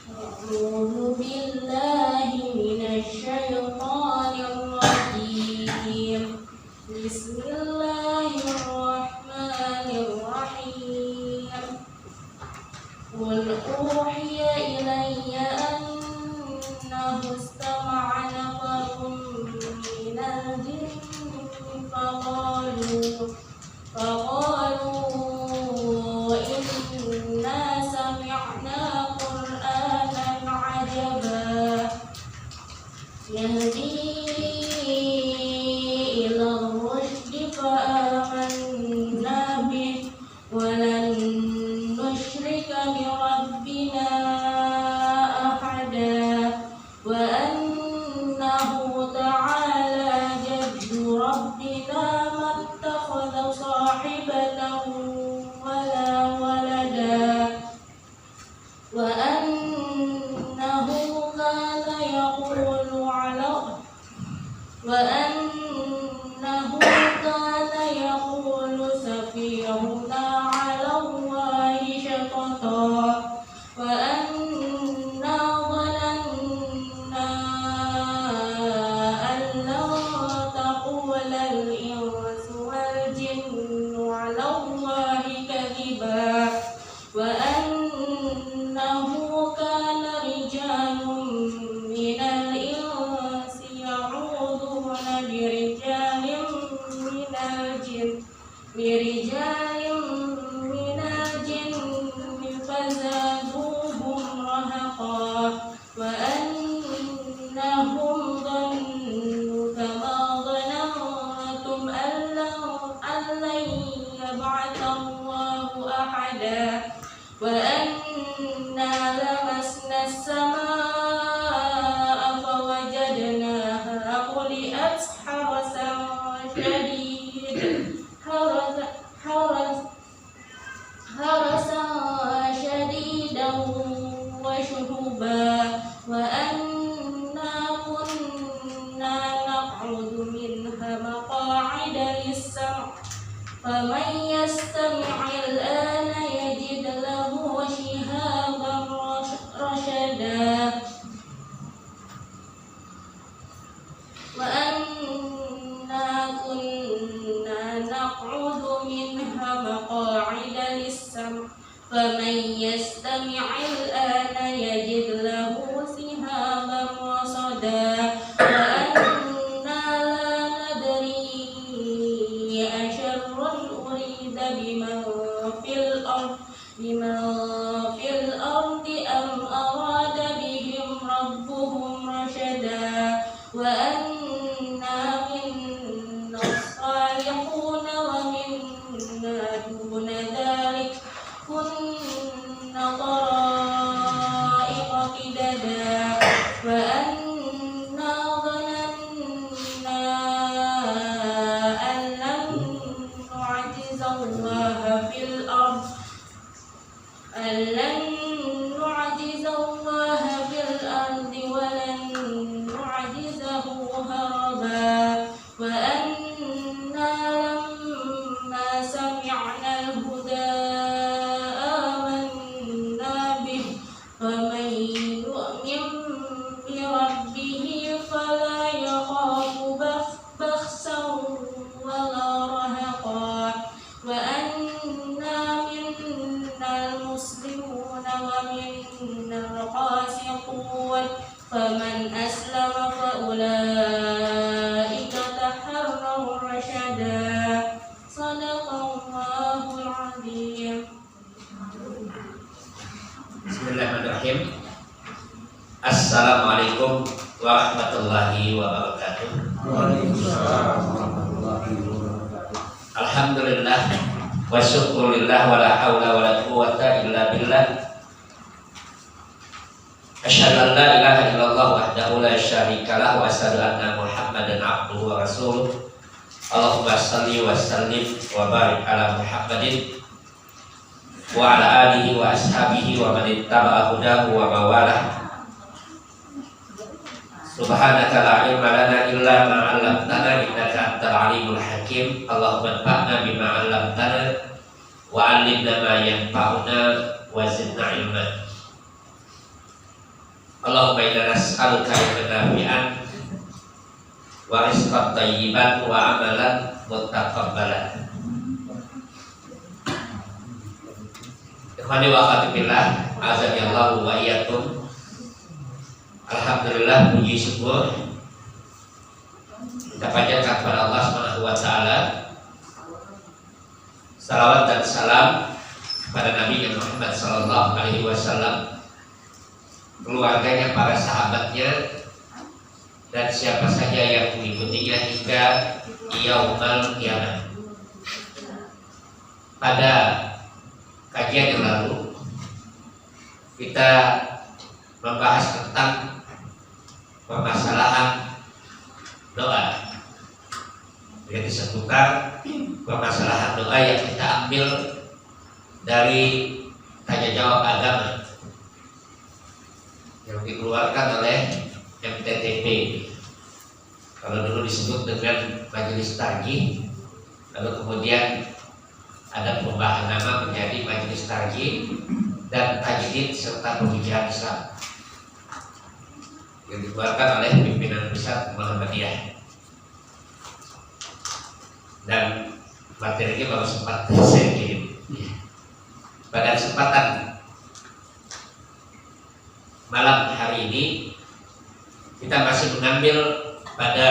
أعوذ بالله من الشيطان الرجيم. بسم الله الرحمن الرحيم. قل أوحي إلي أنه استمع نفر من الجن فقالوا إنا سمعنا قرآنا عجبا يهدي إلى الرشد فآمنا به ولن نشرك بربنا أحدا وأنه تعالى جد ربنا ما اتخذ صاحبة ولا ولدا وأنه كان يقول سفيهنا على الله شططا وأنا ظننا أن لن تقول الإنس والجن على الله كذبا وأنه كان رجال من الإنس يعوذون برجال من الجن فزادوهم رهقا وأنهم ظنوا كما ظننتم أن لن يبعث الله أحدا وأنا لمسنا السماء فوجدناها ملئت حرسا شديدا وشهبا وأنا كنا نقعد منها مقاعد للسمع فمن يستمع الآن يجد له شهابا رشدا وأنا كنا نقعد منها مقاعد للسمع فمن يستمع الآن يجد له شهابا رصدا وأنا لا ندري أشر أريد بمن في الأرض أم أراد بهم ربهم رشدا وأنا منا الصالحون ومنا دون ذلك كنا طرائق قددا وأنا ظننا أن لن نعجز الله في الأرض ولن نعجزه هربا وأنا لما سمعنا الهدى آمنا به ومن يؤمن بربه فلا يخاف بخسا ولا رهقا وأنا منا المسلمون ومنا القاسطون فمن أسلم فأولئك تحروا رشدا صدق الله العظيم. Bismillahirrahmanirrahim. Assalamualaikum warahmatullahi wabarakatuh. Waalaikumsalam warahmatullahi wabarakatuh. Alhamdulillah wa syukurillah wa la hawla wa la quwwata illa billah. Asyhadu an la ilaha illallah wahdahu la syarikalah wa asyhadu anna Muhammadan abduhu wa rasuluh. Allahumma shalli wa sallim wa barik ala Muhammadin wa ala alihi wa ashabihi wa man ittaba'a hudahu wa mawalah. Subhanaka la ilma lana illa ma 'allamtana innaka antal alimul hakim. Allahumma anfa'na bima 'allamtana wa 'allimna ma yanfa'una wa zidna ilma. Allahumma inna nas'aluka ilman nafi'an wa rizqan thayyiban wa amalan mutaqabbalan. Ikhwani wa akhwati fillah, azani Allah wa iyyakum. Alhamdulillah, puji syukur kita panjatkan kepada Allah Subhanahu wa taala. Salawat dan salam kepada Nabi Muhammad sallallahu alaihi wasallam, keluarganya, para sahabatnya, dan siapa saja yang mengikutinya hingga yaumul qiyamah. Pada kajian yang lalu kita membahas tentang permasalahan doa. Jadi seputar permasalahan doa yang kita ambil dari tanya jawab agama yang dikeluarkan oleh MTTP. Kalau dulu disebut dengan Majelis Tarjih, lalu kemudian ada perubahan nama menjadi Majelis Tarjih dan Tajdid serta Pemikiran Islam yang dikeluarkan oleh pimpinan pusat Muhammadiyah. Dan materinya baru sempat saya kirim. Pada kesempatan malam hari ini kita masih mengambil pada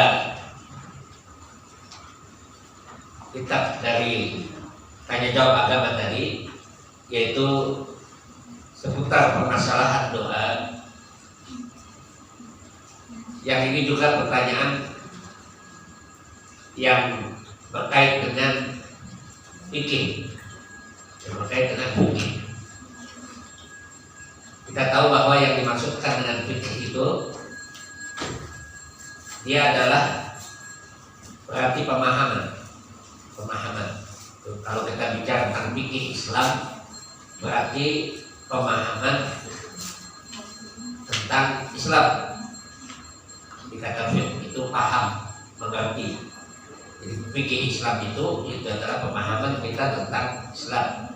kitab dari tanya jawab agama tadi, yaitu seputar permasalahan doa. Yang ini juga pertanyaan yang berkait dengan fikih, Kita tahu bahwa yang dimaksudkan dengan fikih itu dia adalah berarti pemahaman. Kalau kita bicara tentang fikih Islam, berarti pemahaman tentang Islam. Dikata fikih itu paham, mengerti. Jadi fikih Islam itu adalah pemahaman kita tentang Islam.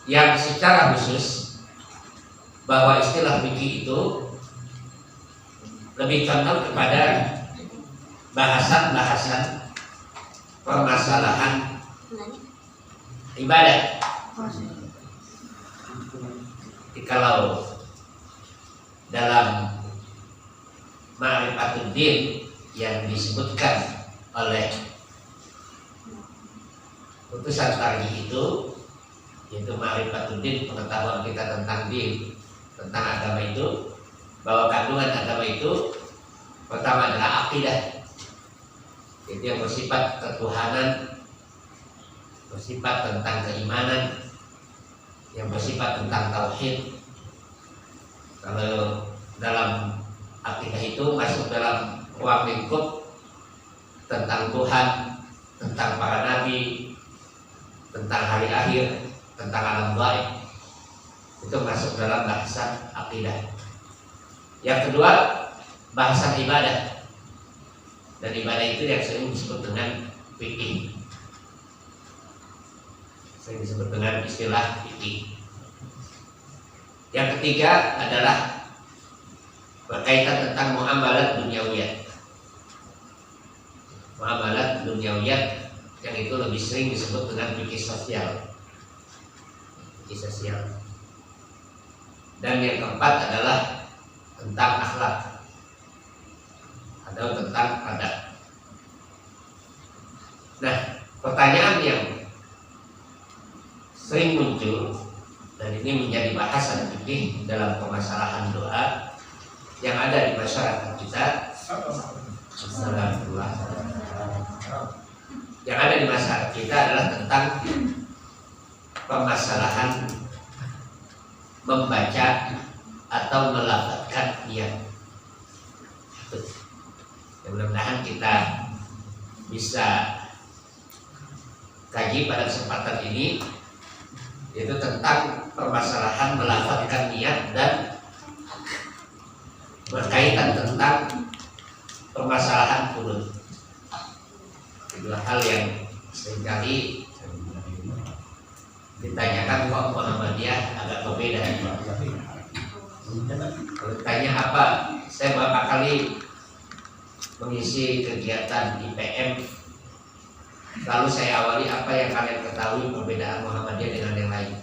Yang secara khusus bahwa istilah fikih itu lebih condong kepada bahasan-bahasan permasalahan ibadah. Kalau dalam Ma'rifatuddin yang disebutkan oleh putusan tarjih itu, yaitu Ma'rifatuddin, pengetahuan kita tentang din, tentang agama itu, bahwa kandungan agama itu pertama adalah akidah, itu yang bersifat ketuhanan, bersifat tentang keimanan, yang bersifat tentang tauhid. Kalau dalam akidah itu masuk dalam ruang lingkup tentang Tuhan, tentang para nabi, tentang hari akhir, tentang alam gaib. Itu masuk dalam bahasan akidah. Yang kedua, bahasan ibadah. Dan ibadah itu yang sering disebut dengan fikih. Sering disebut dengan istilah fikih. Yang ketiga adalah berkaitan tentang muamalat dunyawiyah. Muamalat dunyawiyah yang itu lebih sering disebut dengan fikih sosial. Fikih sosial. Dan yang keempat adalah tentang akhlak atau tentang adab. Nah, pertanyaan yang sering muncul dan ini menjadi bahasan fikih dalam permasalahan doa yang ada di masyarakat kita, yang ada di masyarakat kita adalah tentang permasalahan membaca atau melafadzkan niat. Mudah-mudahan kita bisa kaji pada kesempatan ini, yaitu tentang permasalahan melafadzkan niat dan berkaitan tentang permasalahan qunut. Dua hal yang seringkali ditanyakan kok Muhammadiyah agak berbeda. Kalau tanya apa, saya beberapa kali mengisi kegiatan IPM, lalu saya awali apa yang kalian ketahui perbedaan Muhammadiyah dengan yang lain.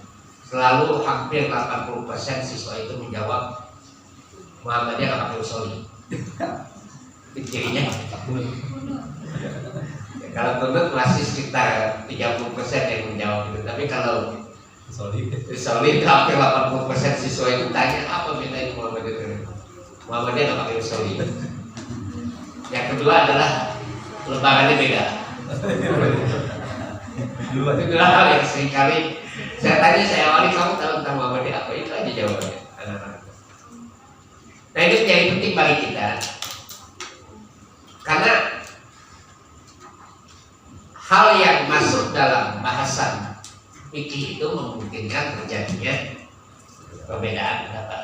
Selalu hampir 80% siswa itu menjawab Muhammadiyah nggak pakai usoli. Cirinya. Kalau kunut masih sekitar 30% yang menjawab itu. Tapi kalau usoli hampir 80% siswa itu tanya apa bedanya Muhammadiyah. Muhammadiyah nggak pakai usoli. Yang kedua adalah lembarannya beda. Itu hal yang seringkali saya tanya, saya awali, kamu tahu tentang Muhammadiyah apa? Itu aja jawabannya. Nah itu menjadi penting bagi kita, karena hal yang masuk dalam bahasan fikih itu memungkinkan terjadinya perbedaan pendapat.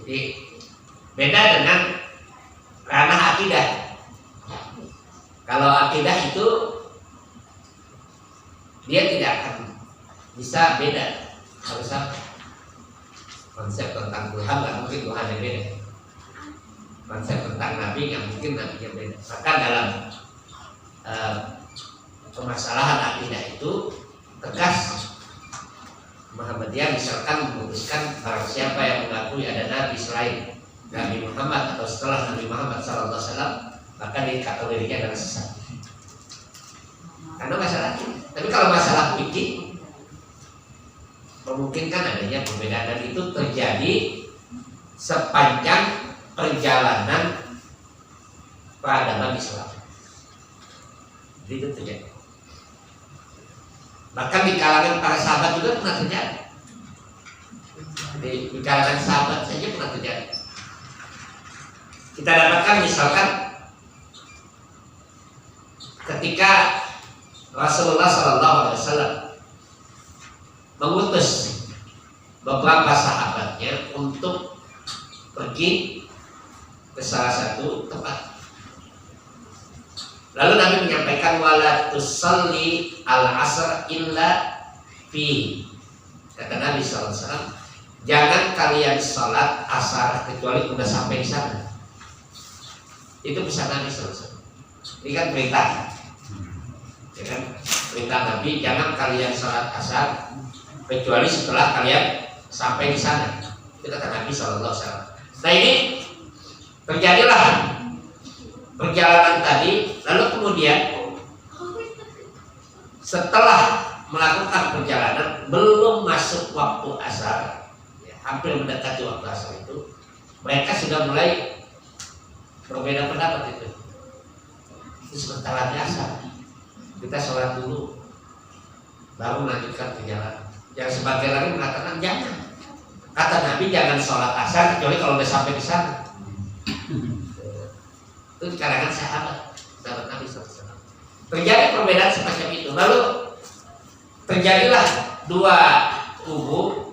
Jadi beda dengan ranah akidah. Kalau akidah itu dia tidak akan bisa beda. Kalau sama konsep tentang Tuhan nggak mungkin Tuhan yang beda. Konsep tentang Nabi nggak mungkin Nabi yang beda. Bahkan dalam permasalahan akidah itu tegas. Muhammadiyah misalkan memutuskan barang siapa yang mengakui ada Nabi selain Nabi Muhammad atau setelah Nabi Muhammad SAW, maka dikategorikan adalah sesat. Karena masalah ini. Tapi kalau masalah fikih memungkinkan adanya perbedaan, dan itu terjadi sepanjang perjalanan peradaban Islam. Jadi itu terjadi. Bahkan di kalangan para sahabat juga pernah terjadi. Di kalangan sahabat saja pernah terjadi. Kita dapatkan misalkan ketika Rasulullah SAW mengutus beberapa sahabatnya untuk pergi ke salah satu tempat. Lalu Nabi menyampaikan wala tusalli al-asr illa fi. Kata Nabi SAW, jangan kalian sholat asar kecuali sudah sampai di sana. Itu pesan Nabi SAW. Ini kan perintah, ya kan? Perintah Nabi, jangan kalian sholat asar kecuali setelah kalian sampai di sana. Itu kata Nabi SAW. Nah ini terjadilah perjalanan tadi, lalu kemudian setelah melakukan perjalanan belum masuk waktu asar, ya, hampir mendekati waktu asar itu, mereka sudah mulai berbeda pendapat itu. Itu sebentar lagi asar, kita sholat dulu, baru melanjutkan perjalanan. Yang sebagian lagi mengatakan jangan. Kata Nabi jangan sholat asar kecuali kalau udah sampai di sana. Itu di kalangan sahabat Nabi SAW. Terjadi perbedaan semacam itu. Lalu terjadilah dua kubu.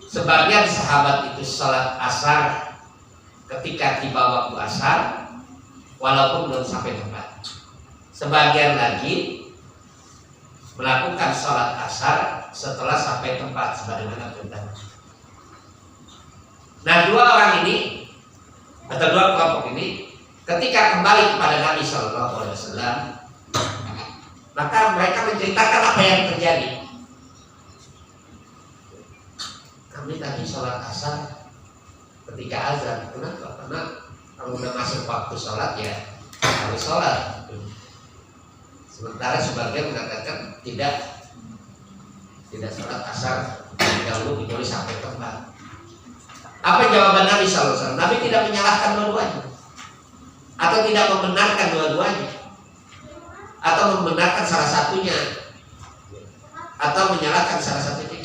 Sebagian sahabat itu sholat asar ketika tiba waktu asar, walaupun belum sampai tempat. Sebagian lagi melakukan sholat asar setelah sampai tempat sebagaimana perintah. Nah, dua orang ini atau dua kelompok ini ketika kembali kepada Nabi SAW, maka mereka menceritakan apa yang terjadi. Kami tadi sholat asar ketika azan. Kenapa? Karena kalau udah masuk waktu sholat ya harus sholat. Sementara sebagian mengatakan tidak sholat asar dahulu kecuali sampai tempat. Apa jawaban Nabi SAW? Nabi tidak menyalahkan dua-duanya, atau tidak membenarkan dua-duanya, atau membenarkan salah satunya, atau menyalahkan salah satunya.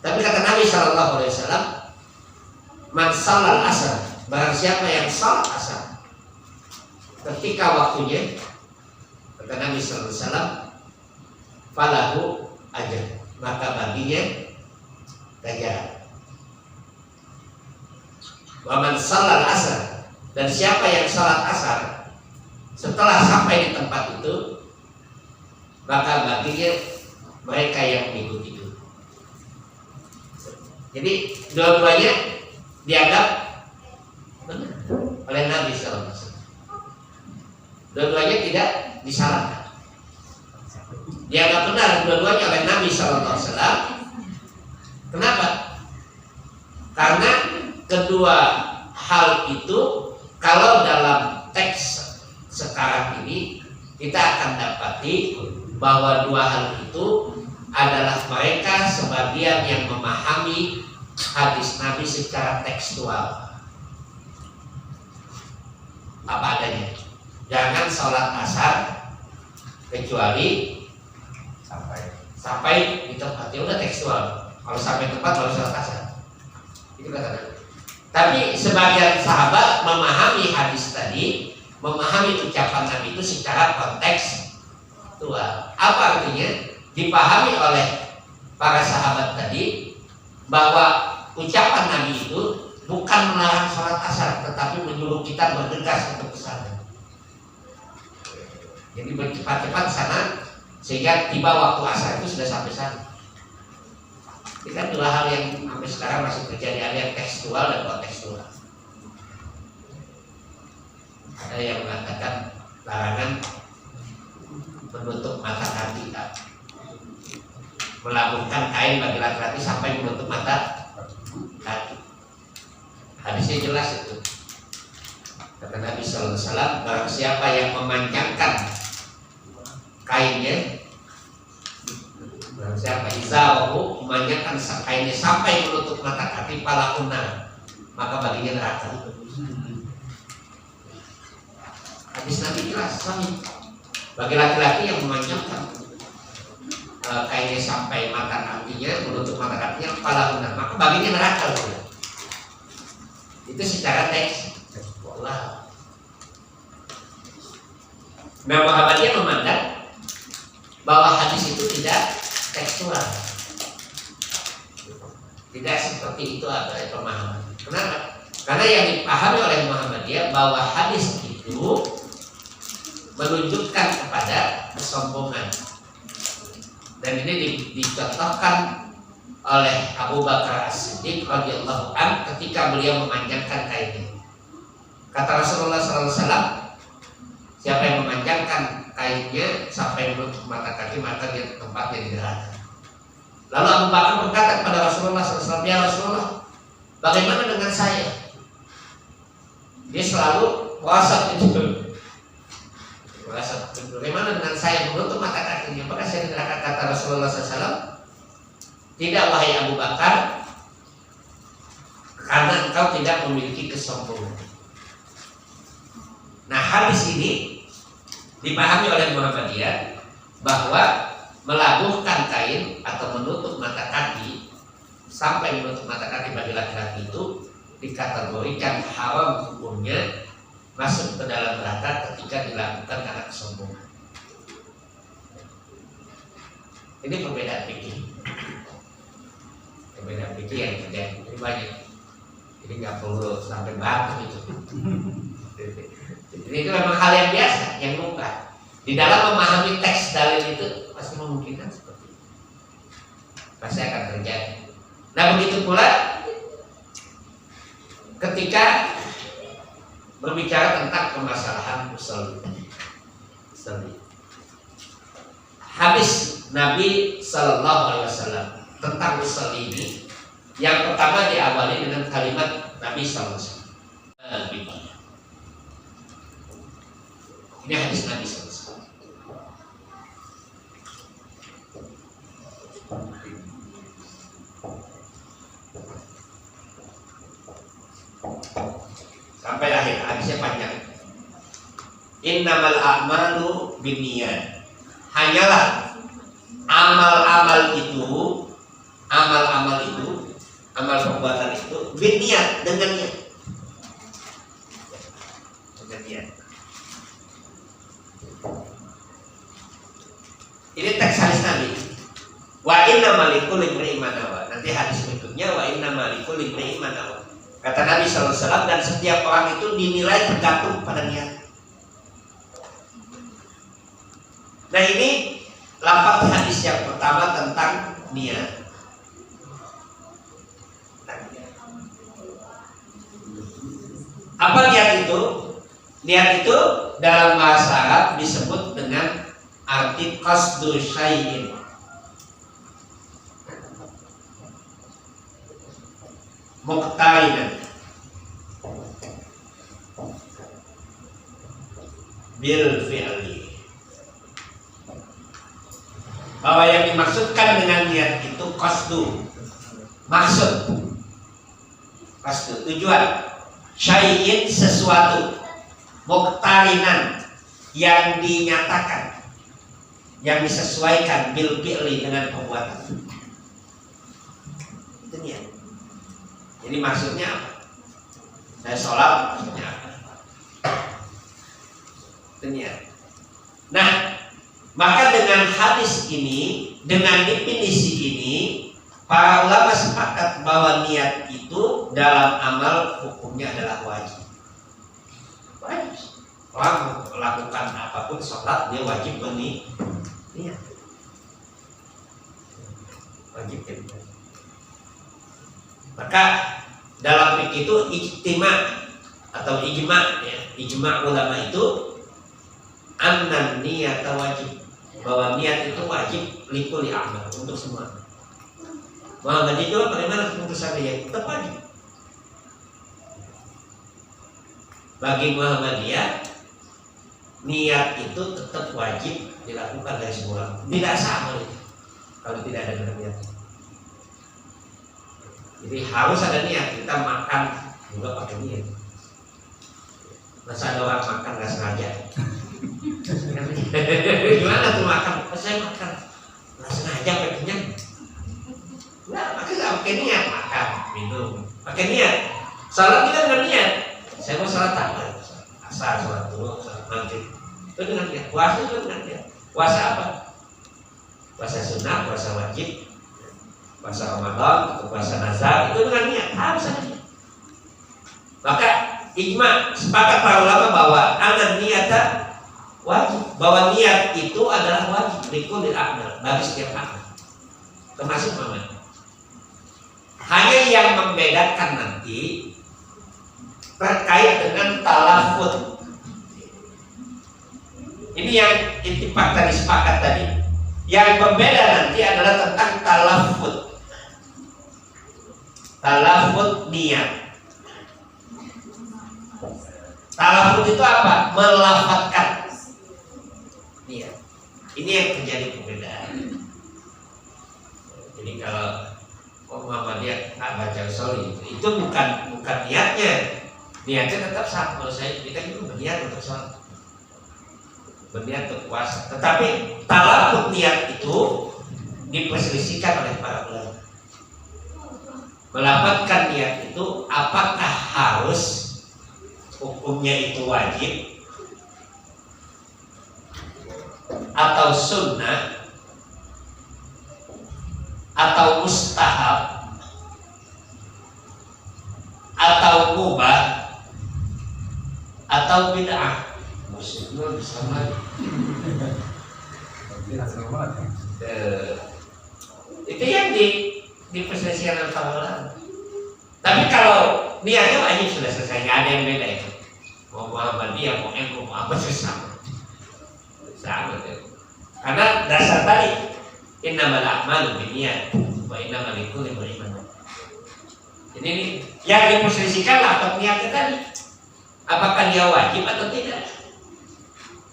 Tapi kata Nabi SAW, man shallal asar, barang siapa yang salat asar ketika waktunya, kata Nabi SAW, falahu ajr, maka baginya ganjaran. Wa man shallal asar, dan siapa yang salat asar setelah sampai di tempat itu, maka baginya mereka yang mengikuti itu. Jadi dua-duanya dianggap benar oleh Nabi SAW. Dua-duanya tidak disalahkan. Dianggap benar dua-duanya oleh Nabi SAW. Kenapa? Karena kedua hal itu kalau dalam teks sekarang ini kita akan dapati bahwa dua hal itu adalah mereka sebagian yang memahami hadis Nabi secara tekstual apa adanya. Jangan sholat asar kecuali sampai di tempat, ya udah tekstual. Kalau sampai tempat baru sholat asar. Itu kata Nabi. Tapi sebagian sahabat memahami hadis tadi, memahami ucapan Nabi itu secara kontekstual. Apa artinya? Dipahami oleh para sahabat tadi bahwa ucapan Nabi itu bukan melarang sholat asar, tetapi menyuruh kita bergegas untuk ke sana. Jadi bercepat-cepat sana sehingga tiba waktu asar itu sudah sampai sana. Ini kan dua hal yang sampai sekarang masih terjadi, ada yang tekstual dan kontekstual. Ada yang mengatakan larangan menutup mata kaki, melabuhkan kain bagi laki-laki sampai menutup mata kaki. Hadisnya jelas itu. Kata Nabi SAW, barang siapa yang memanjangkan kainnya, barang siapa izawahu, memanjangkan kainnya sampai menutup mata kaki palakuna, maka baginya neraka. Hadis Nabi jelas, bagi laki-laki yang memanjangkan kainnya sampai mata kakinya, menutup mata kakinya palakuna, maka baginya neraka. Itu secara teks. Wow. Nah, Muhammadiyah memandang bahwa hadis itu tidak tekstual, tidak seperti itu ada pemahaman. Kenapa? Karena yang dipahami oleh Muhammadiyah bahwa hadis itu menunjukkan kepada kesombongan, dan ini dicontohkan oleh Abu Bakar As-Siddiq radhiyallahu anhu ketika beliau memanjangkan kainnya. Kata Rasulullah SAW, siapa yang memanjangkan kainnya sampai menutup mata kaki, maka dia tempatnya di neraka. Lalu Abu Bakar berkata kepada Rasulullah SAW, ya Rasulullah, bagaimana dengan saya? Dia selalu puasa itu. Bagaimana dengan saya menutup mata kakinya? Maka saya di neraka. Kata Rasulullah SAW, tidak wahai Abu Bakar, karena engkau tidak memiliki kesombongan. Nah, hadis ini dipahami oleh Muhammadiyah bahwa melabuhkan kain atau menutup mata kaki sampai menutup mata kaki bagi laki-laki itu dikategorikan haram hukumnya, masuk ke dalam neraka ketika dilakukan karena kesombongan. Ini perbedaan fikih. Perbedaan fikih yang terjadi ini banyak. Jadi nggak perlu sampai batu itu. Jadi itu memang hal yang biasa, yang lumrah. Di dalam memahami teks dalil itu pasti memungkinkan seperti itu. Pasti akan terjadi. Nah, begitu pula ketika berbicara tentang permasalahan usul. Hadis Nabi Sallallahu Alaihi Wasallam tentang usul ini, yang pertama diawali dengan kalimat Nabi Sallallahu Alaihi Wasallam. Ini hadis Nabi Sallallahu Alaihi Wasallam. Sampai akhir, hadisnya panjang. Innamal a'malu binniyat. Hanyalah amal-amal itu, amal perbuatan itu binniyat, dengan niat. Dengan niat. Ini teks hadis Nabi. Wa innamal likulli imri'in ma nawa. Nanti hadis berikutnya wa innamal likulli imri'in ma nawa. Kata Nabi SAW, dan setiap orang itu dinilai tergantung pada niat. Nah, ini lafaz hadis yang pertama tentang niat. Apa niat itu? Niat itu dalam bahasa Arab disebut dengan arti qasdu syai'in. Muqtarinan bil fi'li. Bahwa yang dimaksudkan dengan niat itu qasdu, maksud, qasdu, tujuan, syai'in sesuatu, muqtarinan yang dinyatakan, yang disesuaikan bil fi'li dengan perbuatan. Itu niat. Jadi maksudnya apa? Saya sholat maksudnya apa? Itu niat. Nah, maka dengan hadis ini, dengan definisi ini, para ulama sepakat bahwa niat itu dalam amal hukumnya adalah wajib. Wajib. Orang melakukan apapun sholat dia wajib niat. Wajib kan? Maka dalam fikih itu ijtima atau ijma, ya, ijma ulama itu annan niat wajib, bahwa niat itu wajib likuli amal, untuk semua. Muhammadiyah itu bagaimana keputusan dia? Tetap wajib. Bagi Muhammadiyah niat itu tetap wajib dilakukan dari semua. Tidak sama kalau tidak ada niat. Jadi harus ada niat. Kita makan juga pakai niat. Masa ada orang makan nggak sengaja? Gimana tuh makan? Saya makan nggak sengaja pakai kenyang. Nah, pakai niat makan, minum, pakai niat. Salat kita dengan niat. Saya mau salat apa? Asar, salat dulu, salat maghrib. Itu dengan niat. Puasa itu dengan niat. Puasa apa? Puasa sunnah, puasa wajib, puasa Ramadan atau puasa nazar, itu dengan niat, harus ada niat. Maka ijma sepakat para ulama bahwa anan niata wajib, bahwa niat itu adalah wajib likulil a'mal, bagi setiap amal, termasuk amal. Hanya yang membedakan nanti terkait dengan talafut. Ini yang ittifaq tadi, sepakat tadi. Yang berbeda nanti adalah tentang talafut. Talafut niat. Talafut itu apa? Melafatkan niat. Ini yang terjadi perbedaan. Jadi kalau Muhammadiyah nggak baca usul itu bukan niatnya. Niatnya tetap sama. Kalau kita itu berniat untuk sholat, berniat untuk puasa. Tetapi talafut niat itu diperselisihkan oleh para ulama. Melafatkan niat itu apakah harus hukumnya itu wajib atau sunnah atau mustahab atau mubah atau bid'ah. Maksudnya sama. Itu yang diperselisihkan oleh para ulama. Tapi kalau niatnya wajib sudah selesai, nggak ada yang beda itu. Mau Muhammadiyah, mau NU, mau apa sama. Karena dasar tadi innamal a'malu binniyat wa innamal likulli imrin ma nawa. Ini yang diperselisihkan lah niatnya tadi. Apakah dia wajib atau tidak?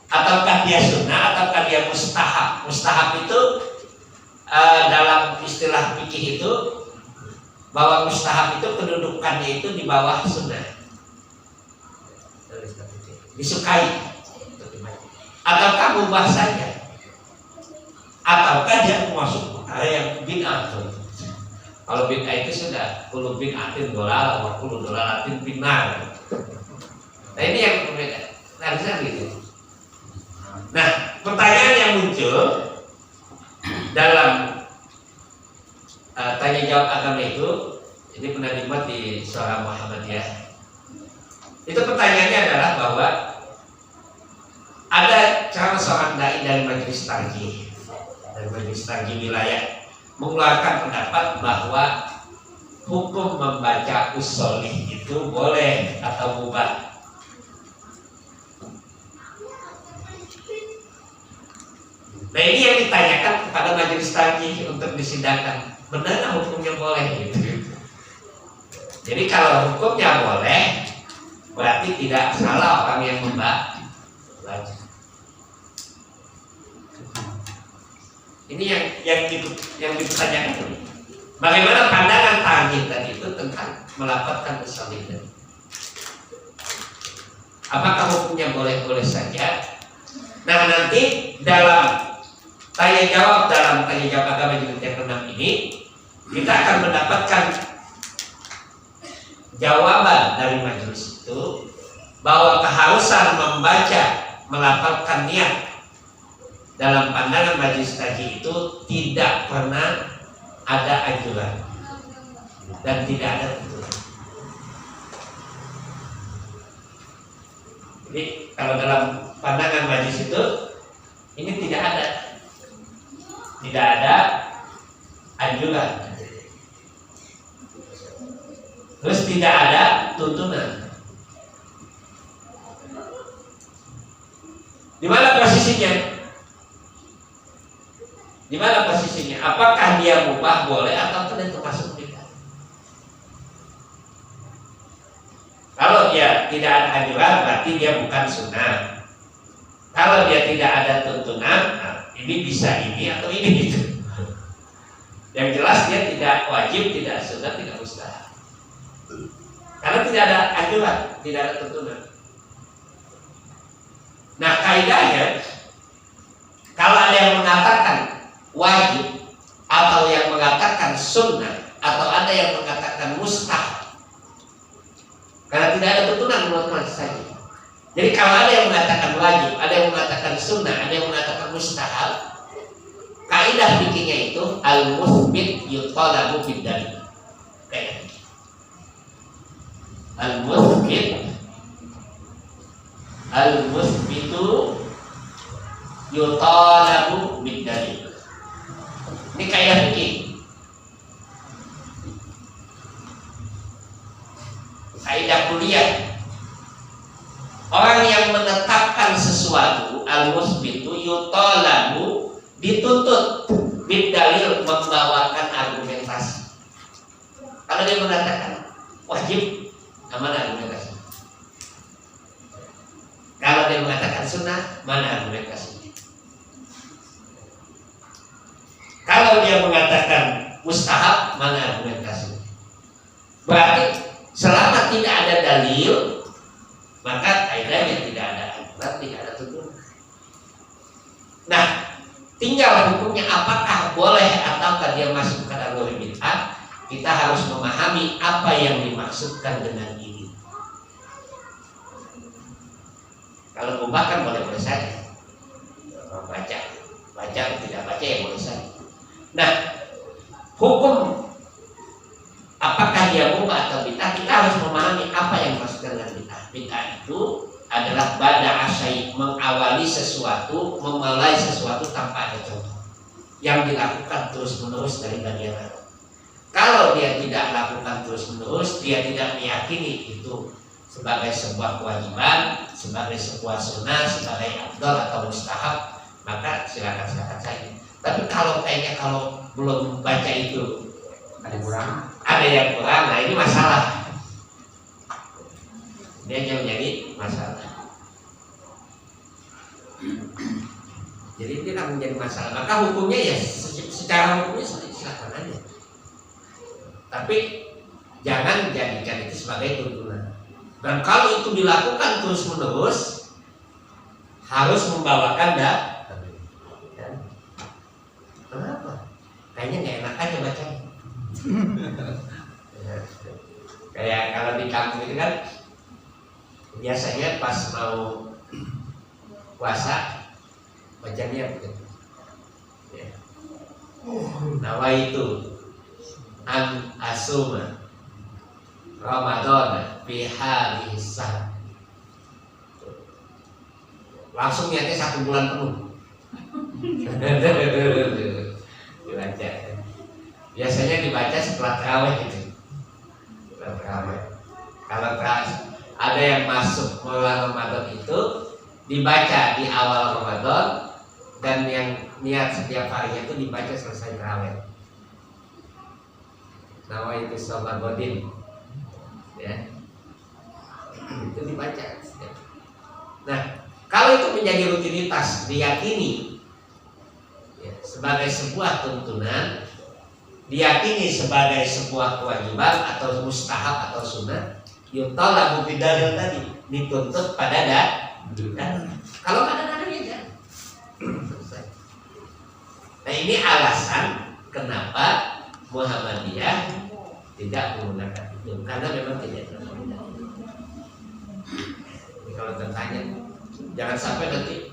Ataukah dia sunnah ataukah dia mustahab? Mustahab itu dalam istilah fikih itu bahwa mustahab itu kedudukannya itu di bawah sunnah, disukai, ataukah mubah saja, ataukah dia masuk yang bid'ah. Kalau bid'ah itu sudah kullu bid'atin dolalah wa kullu dolalatin finnar. Nah ini yang berbeda. Harusnya gitu. Nah pertanyaan yang muncul dalam tanya jawab agama itu, ini pernah dimuat di Suara Muhammadiyah. Itu pertanyaannya adalah bahwa ada cara seorang dai dari majelis tarjih wilayah mengeluarkan pendapat bahwa hukum membaca usolih itu boleh atau mubah? Nah ini yang ditanyakan kepada majelis tajih untuk disidangkan. Benar hukumnya boleh gitu. Jadi kalau hukumnya boleh, berarti tidak salah orang yang membaca. Ini yang dipertanyakan. Bagaimana pandangan tajih tadi itu tentang melafadzkan usolih? Apakah hukumnya boleh-boleh saja? Nah nanti dalam tanya jawab agama jilid yang ke-6 ini kita akan mendapatkan jawaban dari majelis itu bahwa keharusan membaca melafalkan niat dalam pandangan majelis tajih itu tidak pernah ada anjuran dan tidak ada tuntunan. Jadi kalau dalam pandangan majelis itu ini tidak ada anjuran, terus tidak ada tuntunan. Di mana posisinya? Di mana posisinya? Apakah dia mubah boleh atau tidak termasuk bid'ah? Kalau dia tidak ada anjuran berarti dia bukan sunnah. Kalau dia tidak ada tuntunan, nah, ini bisa ini atau ini gitu. Yang jelas dia tidak wajib, tidak sunnah, tidak mustahab. Karena tidak ada anjuran, tidak ada tuntunan. Nah kaidahnya, kalau ada yang mengatakan wajib atau yang mengatakan sunnah atau ada yang mengatakan mustahab, karena tidak ada tuntunan menurut majelis tajih. Jadi kalau ada yang mengatakan wajib, ada yang mengatakan sunnah, ada yang mengatakan mustahab, kaidah fikihnya itu al-musbit yutalabu bid-dalil. Kayak al-musbitu yutalabu bid-dalil. Ini kaidah fikih. Kaidah kuliah. Orang yang menetapkan sesuatu al-musbitu yutalabu dituntut bid-dalil, membawakan argumentasi. Kalau dia mengatakan wajib, mana argumentasi? Kalau dia mengatakan sunnah, mana argumentasi? Kalau dia mengatakan mustahab, mana argumentasi? Berarti selama tidak ada dalil, maka kaidahnya tidak ada aturan, tidak ada tuntunan. Nah, tinggal hukumnya apakah boleh ataukah dia masuk ke kategori bid'ah. Kita harus memahami apa yang dimaksudkan dengan ini. Kalau mubah kan boleh-boleh saja. Baca tidak baca ya boleh saja. Nah, hukum apakah dia mubah atau bid'ah, kita harus memahami apa yang dimaksudkan dengan bid'ah. Bid'ah itu adalah bada'a syai', mengawali sesuatu, memulai sesuatu tanpa ada contoh, yang dilakukan terus-menerus dari bagian awal. Kalau dia tidak lakukan terus-menerus, dia tidak meyakini itu sebagai sebuah kewajiban, sebagai sebuah sunnah, sebagai afdal atau mustahab, maka silakan saja. Tapi kalau belum baca itu ada yang kurang, nah ini masalah. Dia yang menjadi masalah. Jadi tidak menjadi masalah. Maka hukumnya ya secara hukumnya silakan aja. Tapi jangan jadikan itu sebagai tuntunan. Dan kalau itu dilakukan terus-menerus, harus membawakan kenapa? Kayaknya nggak enak aja bacanya. Kayak kalau di kampung itu kan biasanya pas mau puasa bacanya begitu. Ya. Nawaitu an asuma Ramadan fi hadhihi sahr. Langsung niatnya 1 bulan penuh. Dibaca. Biasanya dibaca setelah tarawih gitu. terawih. Kalau ada yang masuk bulan Ramadan itu dibaca di awal Ramadan, dan yang niat setiap harinya itu dibaca selesai terawih. Nama itu sholat godin, ya, itu dibaca. Nah, kalau itu menjadi rutinitas, diyakini ya, sebagai sebuah tuntunan, diyakini sebagai sebuah kewajiban atau mustahab atau sunnah, yutolabu bidalil tadi, dituntut pada dalil. Kalau nggak ada dalilnya jangan. Selesai. Nah, ini alasan kenapa Muhammadiyah tidak menggunakan itu, karena memang tidak ada. Jadi kalau tertanya, jangan sampai nanti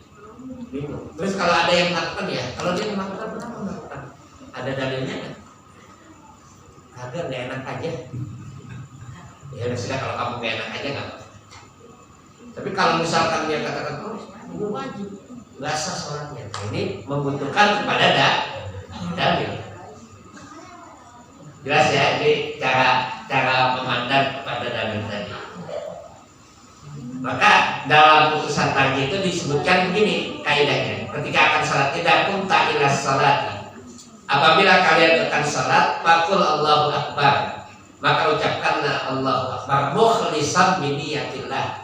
bingung. Terus kalau ada yang melakukan ya, kalau dia melakukan, kenapa melakukan? Ada dalilnya kan? Kagak, nggak enak aja. Ya udah sudah, kalau kamu nggak enak aja nggak. Tapi kalau misalkan dia katakan, oh ini wajib, nggak sah sholatnya. Nah, ini membutuhkan kepada dalil. Jelas ya, jadi cara memandang kepada dalil tadi. Maka dalam putusan tadi itu disebutkan begini kaidahnya. Ketika akan salat, tidak kunta ila salati. Apabila kalian akan salat, faqul Allahu Akbar. Maka ucapkanlah Allahu Akbar mukhlishan bi niyatillah.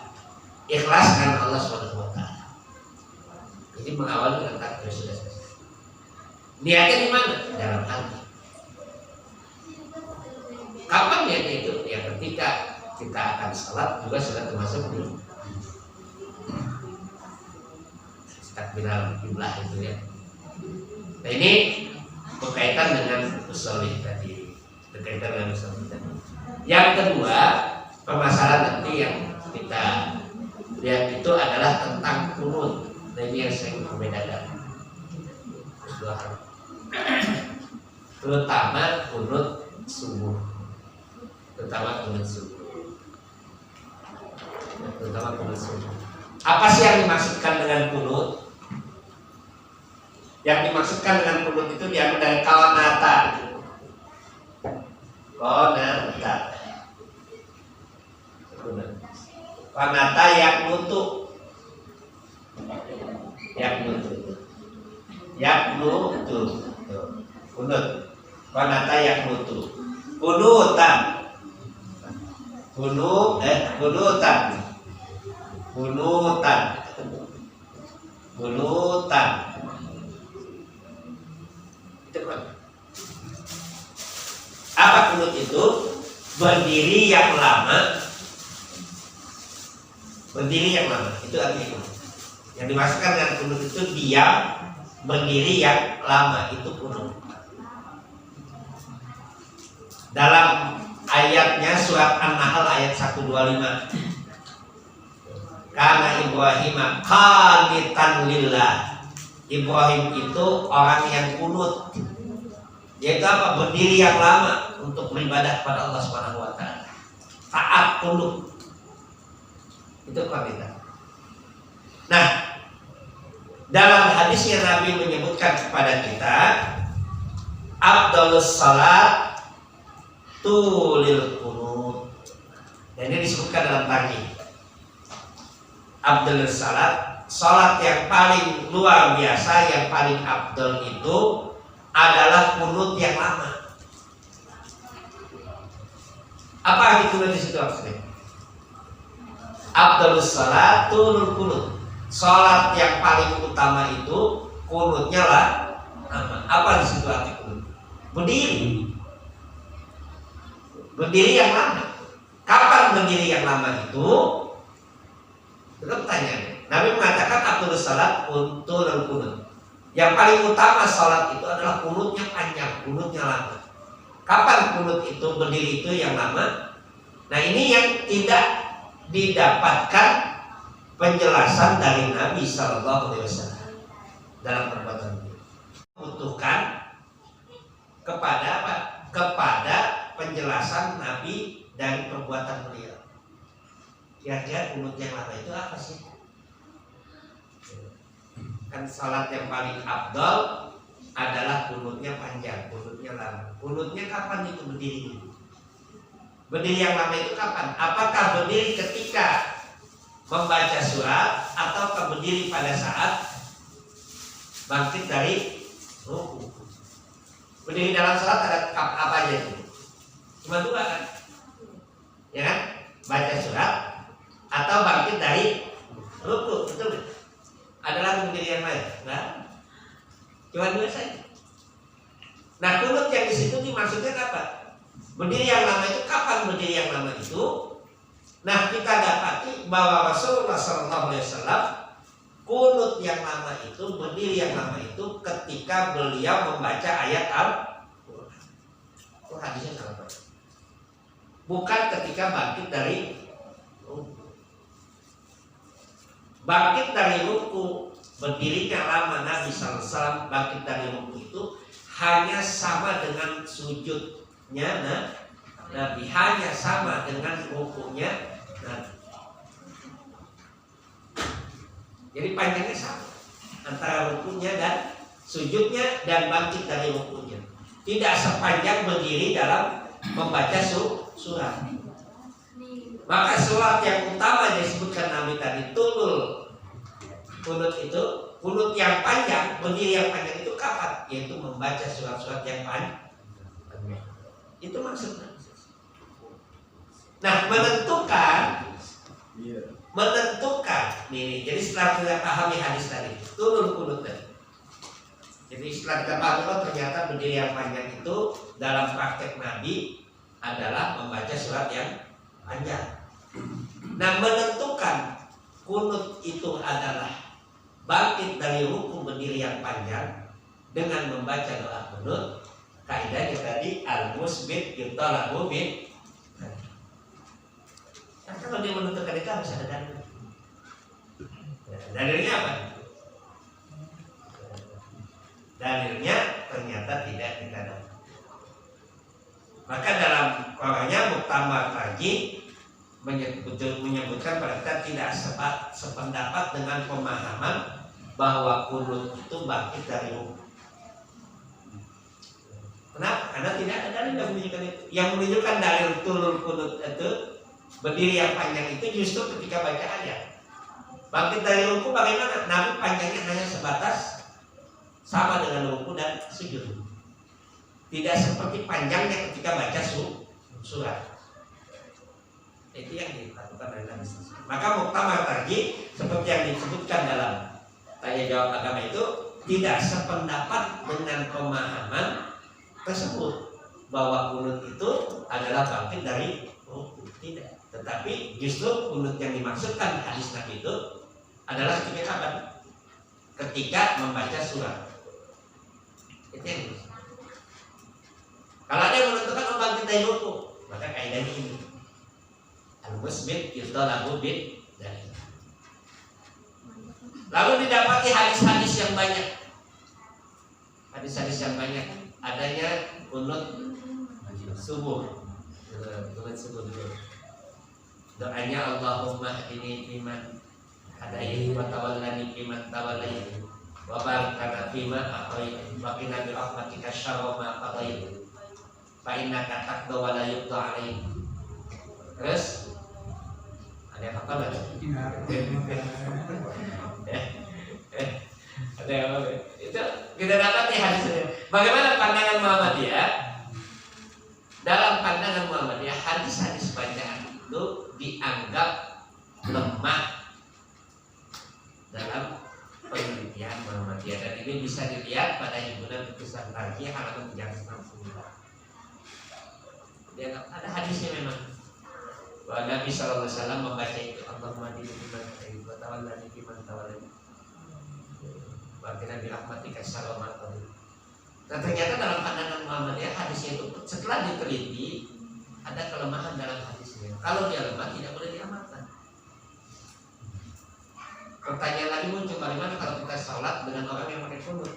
Ikhlaskan Allah Subhanahu wa taala. Jadi mengawali dengan takbir sudah selesai. Niatnya di mana? Dalam hati. Kapan niatnya itu? Ya ketika kita akan salat juga sudah termasuk di takbiran jumlah itu ya. Nah, ini berkaitan dengan usul tadi. Berkaitan dengan usul tadi. Yang kedua, permasalahan nanti yang kita lihat itu adalah tentang kunut. Nah, ini yang saya membedakan dua hal. Terutama kunut subuh. Terutama kunut subuh. Apa sih yang dimaksudkan dengan kunut? Yang dimaksudkan dengan kunut itu diambil dari kawanata. Kawanata yang nutu. Kunut. Kawanata yang nutu. Kunutan. Apa kunut itu? Berdiri yang lama. Itu artinya. Yang dimaksudkan dengan kunut itu diam, berdiri yang lama, itu kunut. Dalam ayatnya surat An-Nahl ayat 125. Karena Ibrahim qanitan lillah. Ibrahim itu orang yang kunut. Yaitu apa? Berdiri yang lama untuk beribadah kepada Allah Subhanahu wa taala. Taat tunduk. Itu qanitan. Nah, dalam hadisnya Nabi menyebutkan kepada kita, afdhalus salat tulil kunut. Dan ini disebutkan dalam tarikh. Afdhalus salat, salat yang paling luar biasa, yang paling afdal itu adalah kunut yang lama. Apa arti kunut di situ maksudnya? Afdhalus salat tulul kunut. Salat yang paling utama itu kunutnya lah lama. Apa di situ arti kunut? Berdiri yang lama. Kapan berdiri yang lama itu? Itu pertanyaannya. Nabi mengatakan afdhalus salat tulul kunut. Yang paling utama salat itu adalah kunutnya panjang, kunutnya lama. Kapan kunut itu, berdiri itu yang lama? Nah, ini yang tidak didapatkan penjelasan dari Nabi Sallallahu Alaihi Wasallam dalam perbuatan beliau. Membutuhkan kepada apa? Kepada penjelasan Nabi dari perbuatan beliau. Kira-kira kunut yang lama itu apa sih? Kan salat yang paling afdal adalah kunutnya panjang, kunutnya lama. Kunutnya kapan itu berdiri? Berdiri yang lama itu kapan? Apakah berdiri ketika membaca surat atau berdiri pada saat bangkit dari ruku? Berdiri dalam salat ada apa aja itu? Cuma dua kan? Ya kan? Baca surat atau bangkit dari ruku, betul? Ada lagi berdiri yang lain? Enggak? Cuma dua saja. Nah, kunut yang di situ dimaksudkan apa? Berdiri yang lama itu kapan berdiri yang lama itu? Nah, kita dapati bahwa Rasulullah SAW kunut yang lama itu, berdiri yang lama itu ketika beliau membaca ayat Al-Quran. Itu hadisnya salah. Bukan ketika bangkit dari ruku. Bangkit dari ruku, berdirinya lama Nabi SAW bangkit dari ruku itu hanya sama dengan sujudnya Nabi, hanya sama dengan rukunya Nabi. Jadi panjangnya sama antara rukunya dan sujudnya dan bangkit dari rukunya. Tidak sepanjang berdiri dalam membaca surat. Maka surat yang utama disebutkan Nabi tadi tulul kunut itu, kunut yang panjang, berdiri yang panjang itu kapan? Yaitu membaca surat-surat yang panjang. Itu maksudnya. Nah, menentukan nih. Jadi setelah kita pahami hadis tadi, turun kunut tadi. Jadi setelah kita pahami, oh ternyata berdiri yang panjang itu dalam praktek Nabi adalah membaca surat yang panjang. Nah, menentukan kunut itu adalah bangkit dari ruku berdiri yang panjang dengan membaca doa kunut. Kaidahnya tadi al-musbit yutalahu bin. Nah, kalau dia menentukan itu harus ada dalil. Dalilnya apa? Dalilnya ternyata tidak dikatakan. Maka dalam Qur'annya Muktamar Raji menyebutkan pada kita tidak sependapat dengan pemahaman bahwa kunut itu bangkit dari ruku. Kenapa? Karena tidak ada dalil yang menunjukkan itu. Yang menunjukkan dalil turun kunut itu berdiri yang panjang itu justru ketika baca ayat. Bangkit dari ruku bagaimana? Nabi panjangnya hanya sebatas sama dengan ruku dan sujud. Tidak seperti panjangnya ketika baca surat. Itu yang dilakukan oleh Nabi. Maka muktamar tarjih seperti yang disebutkan dalam tanya jawab agama itu tidak sependapat dengan pemahaman tersebut bahwa kunut itu adalah bangkit dari ruku. Tidak. Tetapi justru kunut yang dimaksudkan hadis Nabi itu adalah ketika kapan? Ketika membaca surat. Itu yang dimaksud. Kalau ada yang menentukan membangkit dari ruku, maka kaidahnya ini. Al-musbit yutalahu bin dalil. Lalu didapati hadis-hadis yang banyak. Hadis-hadis yang banyak adanya kunut subuh. Kunut subuh dulu. Doanya Allahumma ini iman hadai wa tawallani iman tawallai wa barik lana fima a'tait wa qina bi rahmatika syarra ma qadait fa innaka taqdi wa la yuqda 'alaik. Terus ada yang apa lagi? Ada yang apa? Itu kita dapat di hadis ini. Bagaimana pandangan Muhammadiyah? Dalam pandangan Muhammadiyah, hadis-hadis bacaan itu dianggap lemah dalam penelitian Muhammadiyah, dan ini bisa dilihat pada himpunan putusan tarjih halaman 369. Dianggap ada hadisnya memang bahwa Nabi SAW membaca itu Allahumma dini iman ta'ib wa tawallani iman tawallani wa qina bi rahmatika syarra ma qadait. Dan ternyata dalam pandangan Muhammadiyah hadisnya itu setelah diteliti ada kelemahan dalam hadisnya. Kalau dia lemah tidak boleh diamalkan. Pertanyaan lagi muncul, bagaimana kalau kita sholat dengan orang yang pakai kunut?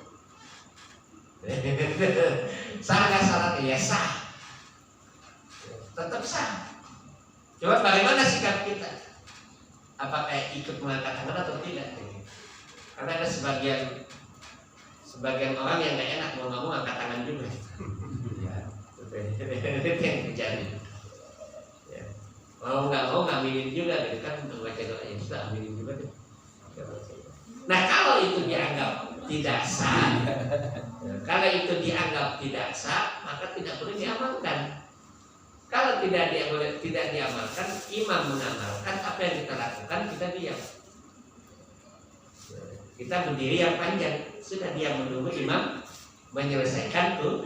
Sah nggak sholat? Ya sah, tetap sah. Coba bagaimana sikap kita? Apakah ikut mengangkat tangan atau tidak? Karena ada sebagian orang yang nggak enak mau angkat tangan juga. Ya, itu yang terjadi. Mau nggak mau ngambilin juga gitu kan untuk baca doa yang sudah ambilin juga deh. Nah kalau itu dianggap tidak sah, kalau itu dianggap tidak sah, maka tidak boleh diamalkan. Kalau tidak diamalkan, imam mengamalkan apa yang kita lakukan, kita diam. Kita berdiri yang panjang, sudah diam menunggu imam menyelesaikan tuh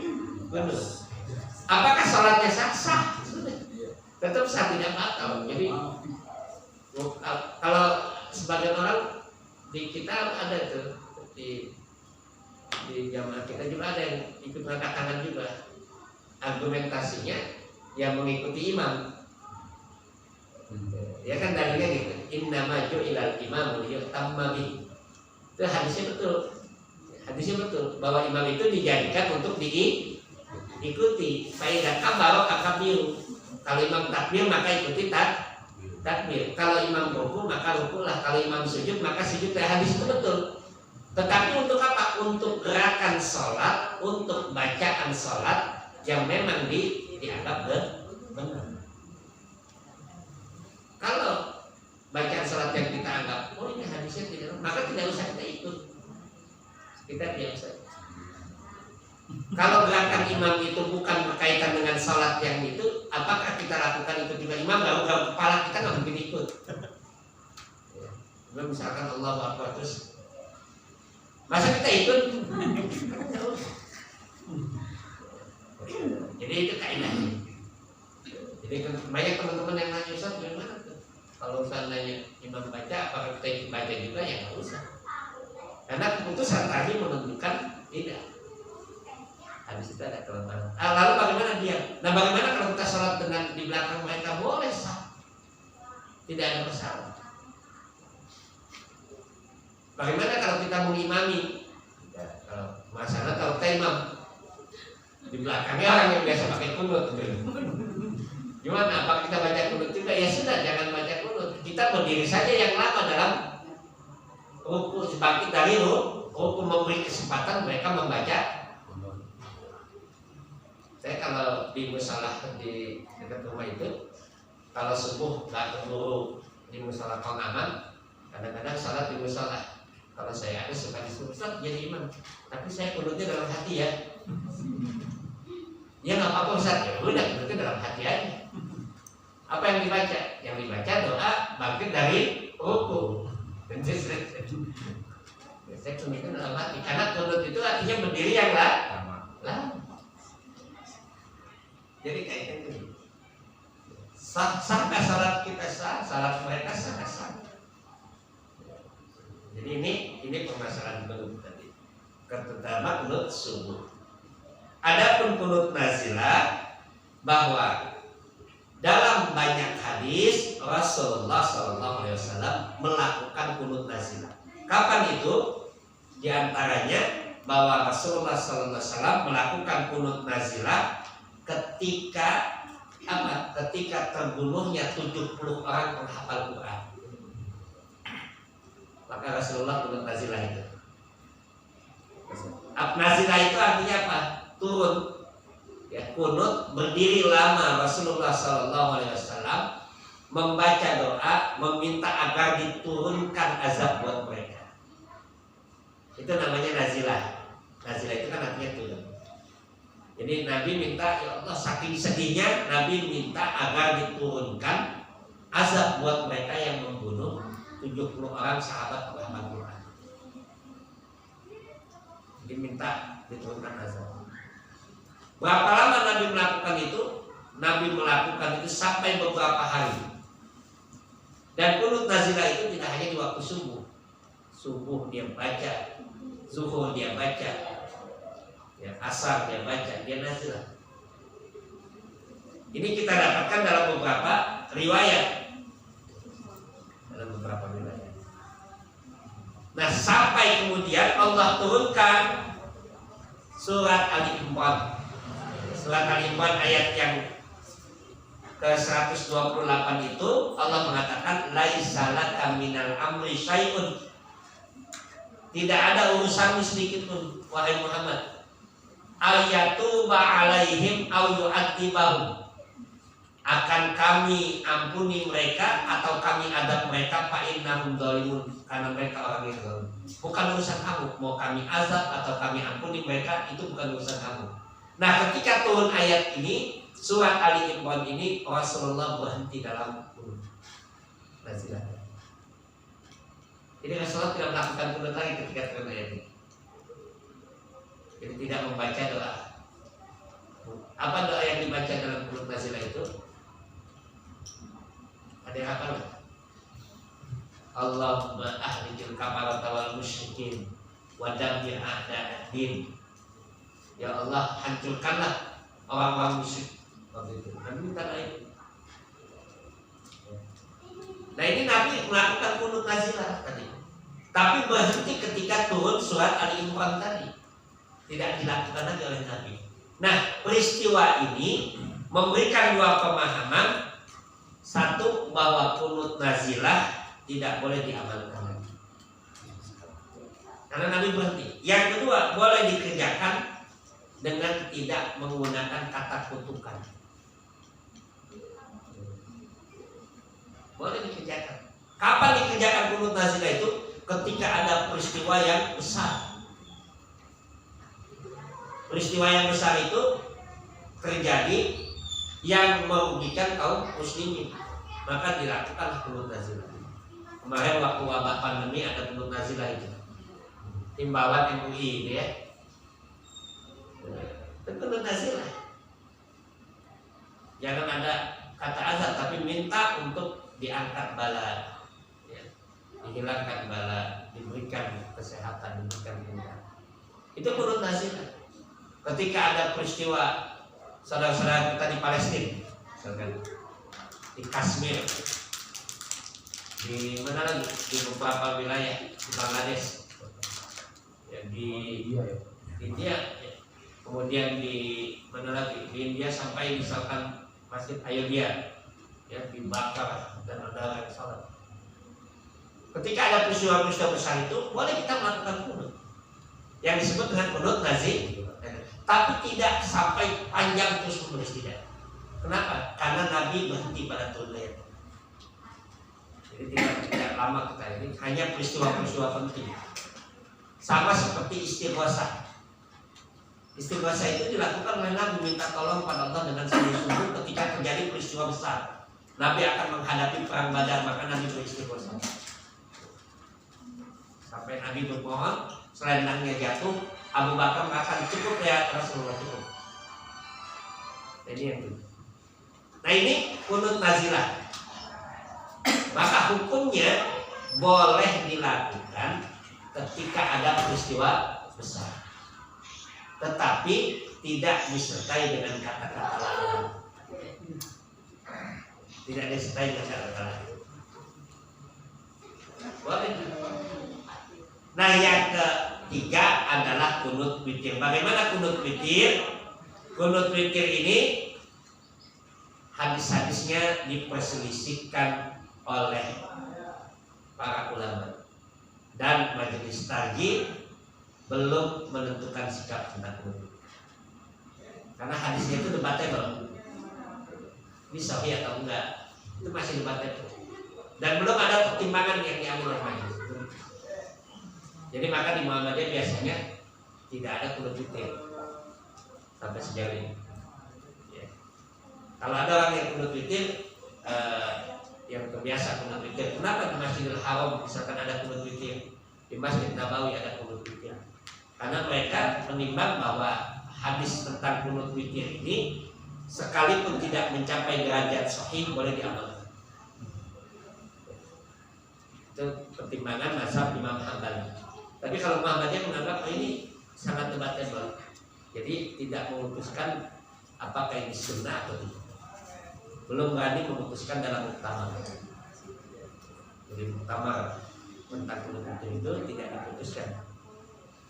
penuh. Apakah sholatnya sah? Sah, sudah. Tetap sah, tidak batal. Jadi kalau sebagian orang di kita ada tuh di jamaah kita juga ada yang ikut angkat tangan juga. Argumentasinya yang mengikuti imam. Ya kan dalilnya gitu. Innama ju'ilal imamu liyutamma bihi. Itu hadisnya betul. Hadisnya betul bahwa imam itu dijadikan untuk diikuti. Faidah kabarok akabiru. Kalau imam takbir maka ikuti takbir. Kalau imam ruku maka rukulah. Kalau imam sujud maka sujud. Hadis itu betul. Tetapi untuk apa? Untuk gerakan sholat, untuk bacaan sholat yang memang dianggap benar. Kalau bacaan sholat yang kita anggap, oh ini hadisnya tidak, maka tidak usah kita ikut. Kita diam saja. Kalau gerakan imam itu bukan berkaitan dengan sholat yang itu, apakah kita lakukan ikut juga imam? Garuk-garuk kepala kita nggak mungkin ikut. Ya. Misalkan Allahu Akbar terus, masa kita ikut? Jadi itu kaidahnya. Jadi banyak teman-teman yang nanya, Ustaz bagaimana tuh? Kalau seandainya imam baca, apakah kita ikut baca juga? Ya nggak usah. Karena keputusan tadi menentukan tidak. Habis itu ada kelemahan. Lalu bagaimana dia? Nah bagaimana kalau kita sholat dengan di belakang mereka? Boleh sah. Tidak ada masalah. Bagaimana kalau kita mengimami? Kalau masalah kalau kita imam di belakangnya orang yang biasa pakai kunut. Gimana? Apa kita baca kunut juga? Ya sudah, jangan baca kunut. Kita berdiri saja yang lama dalam ruku, bangkit dari ruku, memberi kesempatan mereka membaca. Saya kalau di musalah di dekat rumah itu, kalau subuh nggak keburu di musalah Kongaman, kadang-kadang salat di musalah. Kalau saya ada suka disuruh Ustaz jadi imam, tapi saya kunutnya dalam hati ya. Ya nggak apa-apa Ustaz, ya udah kunutnya dalam hati aja. Apa yang dibaca? Yang dibaca doa bangkit dari ruku. Saya kunutnya dalam hati, karena kunut itu artinya berdiri yang lama. Jadi kayak gitu. Sahkah salat kita sah, salat mereka sah. Jadi ini permasalahan kunut tadi. Terutama kunut subuh. Adapun kunut nazilah, bahwa dalam banyak hadis Rasulullah SAW melakukan kunut nazilah. Kapan itu? Di antaranya bahwa Rasulullah SAW melakukan kunut nazilah ketika apa? Ketika terbunuhnya 70 orang penghafal Quran. Maka Rasulullah kunut nazilah itu. Nazilah itu artinya apa? Turun. Ya, kunut berdiri lama. Rasulullah SAW membaca doa, meminta agar diturunkan azab buat mereka. Itu namanya nazilah. Nazilah itu kan artinya turun. Jadi Nabi minta, ya Allah, saking sedihnya Nabi minta agar diturunkan azab buat mereka yang membunuh 70 orang sahabat penghafal Quran. Jadi minta diturunkan azab. Berapa lama Nabi melakukan itu? Nabi melakukan itu sampai beberapa hari. Dan kunut nazilah itu tidak hanya di waktu subuh. Subuh dia baca, zuhur dia baca, ya, asar dia baca, dia nazilah. Ini kita dapatkan dalam beberapa riwayat. Nah sampai kemudian Allah turunkan surat Al-Imran. Surat Al-Imran ayat yang ke-128 itu Allah mengatakan laisa laka minal amri syai'un. Tidak ada urusanmu sedikit pun wahai Muhammad. Ayatuba alaihim aw yu'adzibahum. akan kami ampuni mereka atau kami adab mereka fa innahum dzalimun, karena mereka orang yang zalim. Bukan urusan kamu mau kami azab atau kami ampuni mereka, itu bukan urusan kamu. Nah, ketika turun ayat ini, surat Ali Imran ini, Rasulullah berhenti dalam kunut nazilah. Jadi Rasulullah tidak melakukan kunut lagi ketika turun ayat ini. Jadi tidak membaca doa. Apa doa yang dibaca dalam kunut nazilah itu? Ada yang hafal? Allahumma ahrijil kafarata wal musyrikin wa dammir a'da'ad-din. Ya Allah, hancurkanlah orang-orang musyrik. Begitu. Nabi minta itu. Nah, ini Nabi melakukan kunut nazilah tadi. Tapi berhenti ketika turun surat Ali Imran tadi. Tidak dilakukan lagi oleh Nabi. Nah, peristiwa ini memberikan dua pemahaman. Satu, bahwa kunut nazilah tidak boleh diamalkan lagi karena Nabi berhenti. Yang kedua, boleh dikerjakan dengan tidak menggunakan kata kutukan. Boleh dikerjakan. Kapan dikerjakan kunut nazilah itu? Ketika ada peristiwa yang besar. Peristiwa yang besar itu terjadi yang merugikan kaum muslimin, maka dilakukan kunut nazilah. Kemarin waktu wabah pandemi ada kunut nazilah itu, himbauan MUI itu ya, itu kunut nazilah. Jangan ada kata azab, tapi minta untuk diangkat bala, ya, dihilangkan bala, diberikan kesehatan, diberikan kemudahan. Itu kunut nazilah. Ketika ada peristiwa saudara-saudara kita di Palestina, di Kashmir, di mana lagi, di beberapa wilayah di Bangladesh, ya, di India, ya. Kemudian di mana lagi, di India sampai misalkan Masjid Ayodhya, ya, dibakar dan ada yang salat. Ketika ada peristiwa-peristiwa besar itu, boleh kita melakukan kunut yang disebut dengan kunut nazilah. Tapi tidak sampai panjang terus menerus, tidak. Kenapa? Karena Nabi berhenti pada turun ayat. Jadi tidak lama kita ini, hanya peristiwa-peristiwa penting. Sama seperti istighosah. Istighosah itu dilakukan oleh Nabi, minta tolong pada Allah dengan sungguh-sungguh ketika terjadi peristiwa besar. Nabi akan menghadapi perang Badar, maka Nabi beristighosah. Sampai Nabi bermohon, selendangnya jatuh, Abu Bakar mengatakan cukup ya Rasulullah, cukup. Jadi yang itu. Nah, ini kunut nazilah. Maka hukumnya boleh dilakukan ketika ada peristiwa besar, tetapi tidak disertai dengan kata-kata lain. Tidak disertai dengan kata-kata lain. Boleh. Nah, yang ketiga adalah kunut witir. Bagaimana kunut witir? Kunut witir ini hadis-hadisnya diperselisihkan oleh para ulama dan majelis tarjih belum menentukan sikap tentang kunut. Karena hadisnya itu debatable, ini sahih atau enggak, itu masih debatable dan belum ada pertimbangan yang diambil oleh majelis. Jadi maka di Muhammadiyah biasanya tidak ada kunut witir sampai sejauh ini. Ya. Kalau ada orang yang kunut witir, yang terbiasa kunut witir, kenapa di Masjidil Haram misalkan ada kunut witir, di Masjid Nabawi ada kunut witir? Karena mereka menimbang bahwa hadis tentang kunut witir ini sekalipun tidak mencapai derajat sahih boleh diamalkan. Itu pertimbangan mazhab Imam Hambali. Tapi kalau Muhammadiyah menganggap ini sangat debatable, jadi tidak memutuskan apakah ini sunnah atau tidak. Belum berani memutuskan dalam muktamar. Jadi muktamar tentang kunut witir itu tidak diputuskan.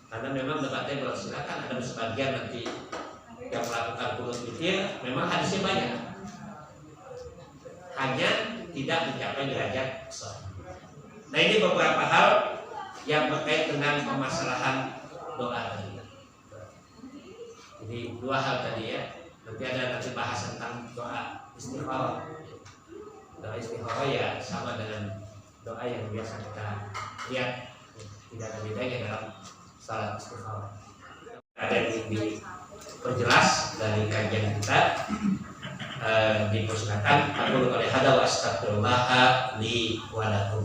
Karena memang debatable. Silakan ada sebagian nanti yang melakukan kunut witir, memang hadisnya banyak, hanya tidak mencapai derajat sahih. Nah, ini beberapa hal yang terkait dengan permasalahan doa tadi. Jadi dua hal tadi ya. Nanti ada bahas tentang doa istikharah. Doa istikharah ya sama dengan doa yang biasa kita lihat, tidak ada bedanya dalam salat istikharah. Ada yang diperjelas dari kajian kita dipersilakan. Aku oleh hada wa astagfirullah li wa lakum.